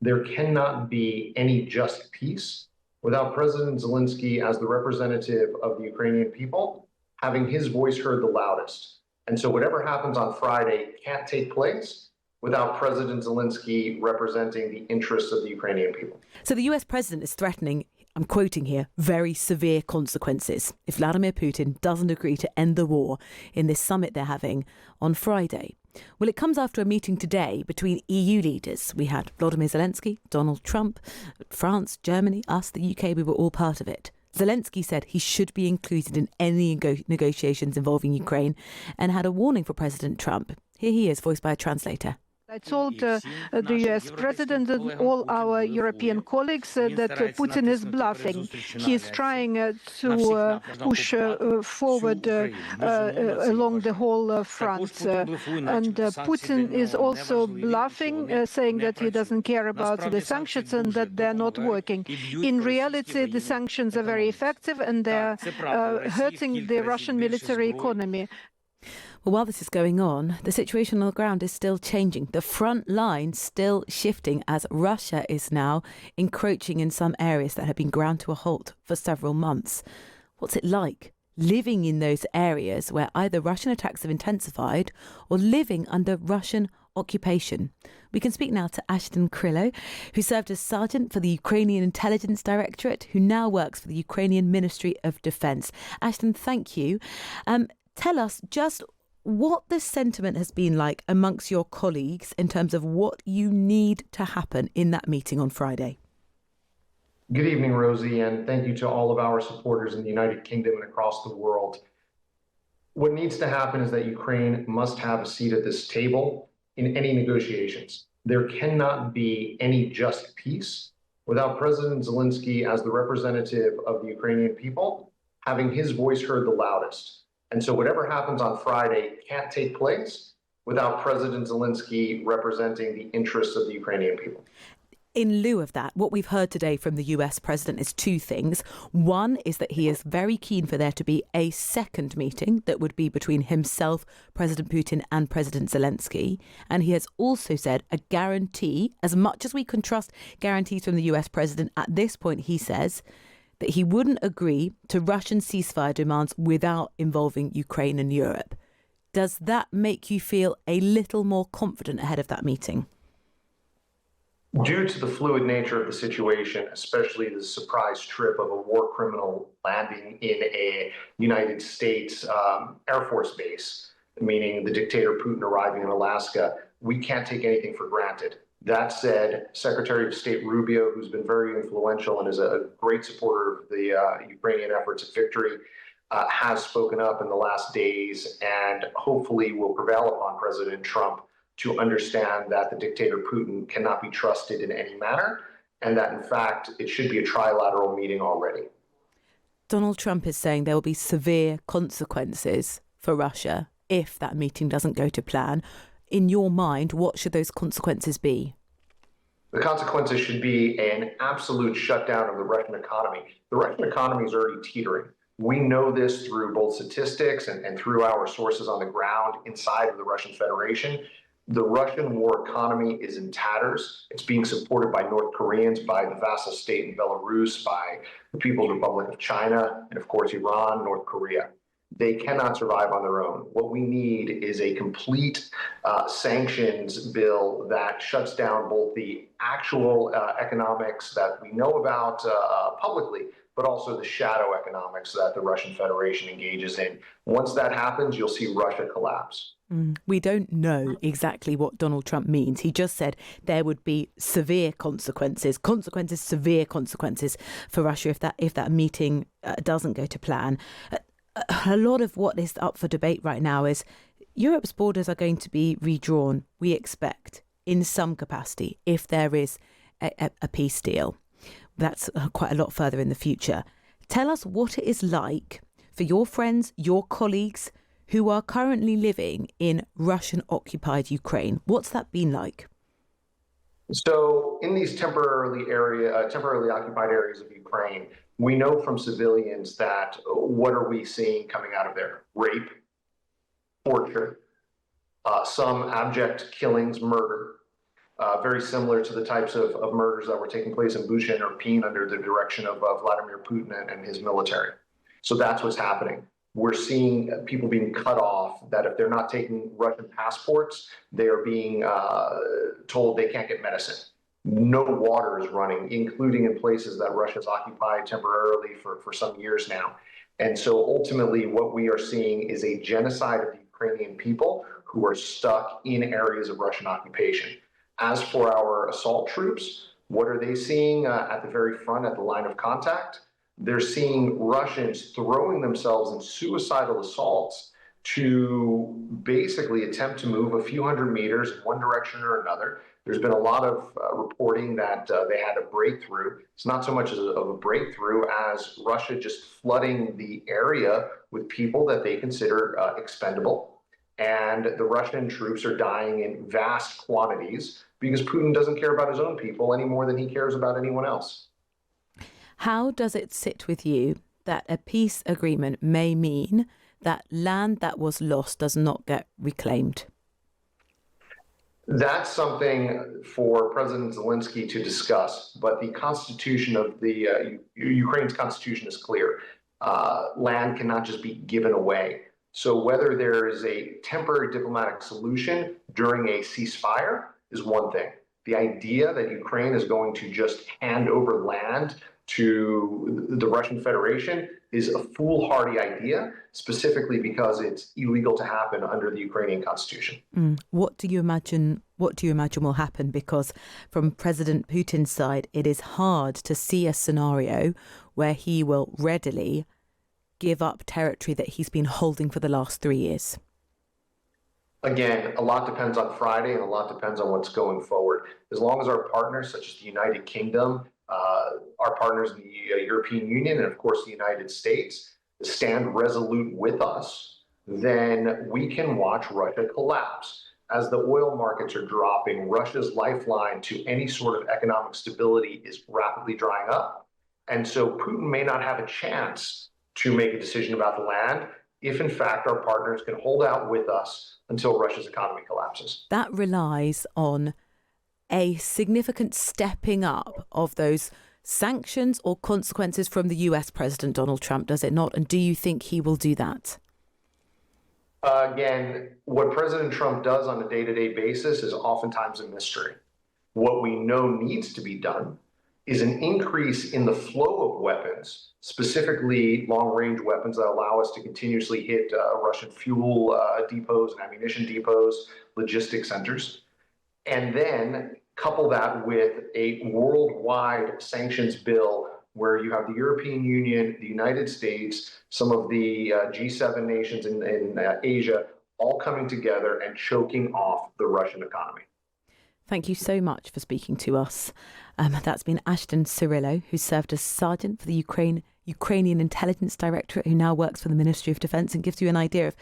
There cannot be any just peace without President Zelensky, as the representative of the Ukrainian people, having his voice heard the loudest. And so whatever happens on Friday can't take place without President Zelensky representing the interests of the Ukrainian people. So the US president is threatening, I'm quoting here, very severe consequences if Vladimir Putin doesn't agree to end the war in this summit they're having on Friday. Well, it comes after a meeting today between EU leaders. We had Volodymyr Zelensky, Donald Trump, France, Germany, us, the UK, we were all part of it. Zelensky said he should be included in any negotiations involving Ukraine and had a warning for President Trump. Here he is, voiced by a translator. I told the US president and all our European colleagues that Putin is bluffing. He is trying to push forward along the whole front. And Putin is also bluffing, saying that he doesn't care about the sanctions and that they're not working. In reality, the sanctions are very effective and they're hurting the Russian military economy. Well, while this is going on, the situation on the ground is still changing. The front line still shifting as Russia is now encroaching in some areas that have been ground to a halt for several months. What's it like living in those areas where either Russian attacks have intensified or living under Russian occupation? We can speak now to Ashton Cirillo, who served as sergeant for the Ukrainian Intelligence Directorate, who now works for the Ukrainian Ministry of Defence. Ashton, thank you. Tell us just what the sentiment has been like amongst your colleagues in terms of what you need to happen in that meeting on Friday. Good evening, Rosie, and thank you to all of our supporters in the United Kingdom and across the world. What needs to happen is that Ukraine must have a seat at this table in any negotiations. There cannot be any just peace without President Zelensky, as the representative of the Ukrainian people, having his voice heard the loudest. And so whatever happens on Friday can't take place without President Zelensky representing the interests of the Ukrainian people. In lieu of that, what we've heard today from the US president is two things. One is that he is very keen for there to be a second meeting that would be between himself, President Putin and President Zelensky. And he has also said a guarantee, as much as we can trust guarantees from the US president, at this point he says that he wouldn't agree to Russian ceasefire demands without involving Ukraine and Europe. Does that make you feel a little more confident ahead of that meeting? Due to the fluid nature of the situation, especially the surprise trip of a war criminal landing in a United States Air Force base, meaning the dictator Putin arriving in Alaska, we can't take anything for granted. That said, Secretary of State Rubio, who's been very influential and is a great supporter of the Ukrainian efforts at victory, has spoken up in the last days and hopefully will prevail upon President Trump to understand that the dictator Putin cannot be trusted in any manner, and that, in fact, it should be a trilateral meeting already. Donald Trump is saying there will be severe consequences for Russia if that meeting doesn't go to plan. In your mind, what should those consequences be? The consequences should be an absolute shutdown of the Russian economy. The Russian economy is already teetering. We know this through both statistics and through our sources on the ground inside of the Russian Federation. The Russian war economy is in tatters. It's being supported by North Koreans, by the vassal state in Belarus, by the People's Republic of China, and of course, Iran, North Korea. They cannot survive on their own. What we need is a complete sanctions bill that shuts down both the actual economics that we know about publicly, but also the shadow economics that the Russian Federation engages in. Once that happens, you'll see Russia collapse. We don't know exactly what Donald Trump means. He just said there would be severe consequences for Russia if that meeting doesn't go to plan. A lot of what is up for debate right now is Europe's borders are going to be redrawn, we expect, in some capacity, if there is a peace deal. That's quite a lot further in the future. Tell us what it is like for your friends, your colleagues who are currently living in Russian-occupied Ukraine. What's that been like? So in these temporarily occupied areas of Ukraine, we know from civilians that what are we seeing coming out of there? Rape, torture, some abject killings, murder. very similar to the types of murders that were taking place in Bucha and Irpin under the direction of Vladimir Putin and his military. So that's what's happening. We're seeing people being cut off, that if they're not taking Russian passports, they are being told they can't get medicine. No water is running, including in places that Russia's occupied temporarily for some years now. And so ultimately what we are seeing is a genocide of the Ukrainian people who are stuck in areas of Russian occupation. As for our assault troops, what are they seeing at the very front, at the line of contact? They're seeing Russians throwing themselves in suicidal assaults to basically attempt to move a few hundred meters in one direction or another. There's been a lot of reporting that they had a breakthrough. It's not so much of a breakthrough as Russia just flooding the area with people that they consider expendable. And the Russian troops are dying in vast quantities because Putin doesn't care about his own people any more than he cares about anyone else. How does it sit with you that a peace agreement may mean that land that was lost does not get reclaimed? That's something for President Zelensky to discuss, but the constitution of the Ukraine's constitution is clear. Land cannot just be given away. So whether there is a temporary diplomatic solution during a ceasefire is one thing. The idea that Ukraine is going to just hand over land to the Russian Federation is a foolhardy idea, specifically because it's illegal to happen under the Ukrainian constitution. What do you imagine will happen? Because from President Putin's side, it is hard to see a scenario where he will readily give up territory that he's been holding for the last 3 years. Again, a lot depends on Friday and a lot depends on what's going forward. As long as our partners, such as the United Kingdom, our partners in the European Union, and of course the United States, stand resolute with us, then we can watch Russia collapse. As the oil markets are dropping, Russia's lifeline to any sort of economic stability is rapidly drying up. And so Putin may not have a chance to make a decision about the land if, in fact, our partners can hold out with us until Russia's economy collapses. That relies on a significant stepping up of those sanctions or consequences from the US President Donald Trump, does it not? And do you think he will do that? Again, what President Trump does on a day-to-day basis is oftentimes a mystery. What we know needs to be done is an increase in the flow of weapons, specifically long-range weapons that allow us to continuously hit Russian fuel depots and ammunition depots, logistics centers, and then couple that with a worldwide sanctions bill where you have the European Union, the United States, some of the G7 nations in Asia, all coming together and choking off the Russian economy. Thank you so much for speaking to us. That's been Ashton Cirillo, who served as sergeant for the Ukrainian Intelligence Directorate, who now works for the Ministry of Defence, and gives you an idea of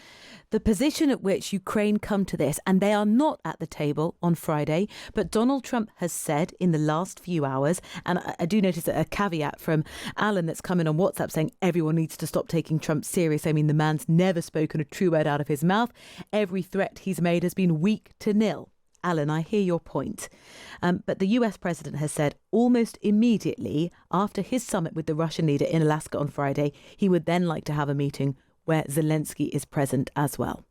the position at which Ukraine come to this. And they are not at the table on Friday, but Donald Trump has said in the last few hours, and I do notice a caveat from Alan that's come in on WhatsApp saying everyone needs to stop taking Trump serious. I mean, the man's never spoken a true word out of his mouth. Every threat he's made has been weak to nil. Alan, I hear your point. But the US president has said almost immediately after his summit with the Russian leader in Alaska on Friday, he would then like to have a meeting where Zelensky is present as well.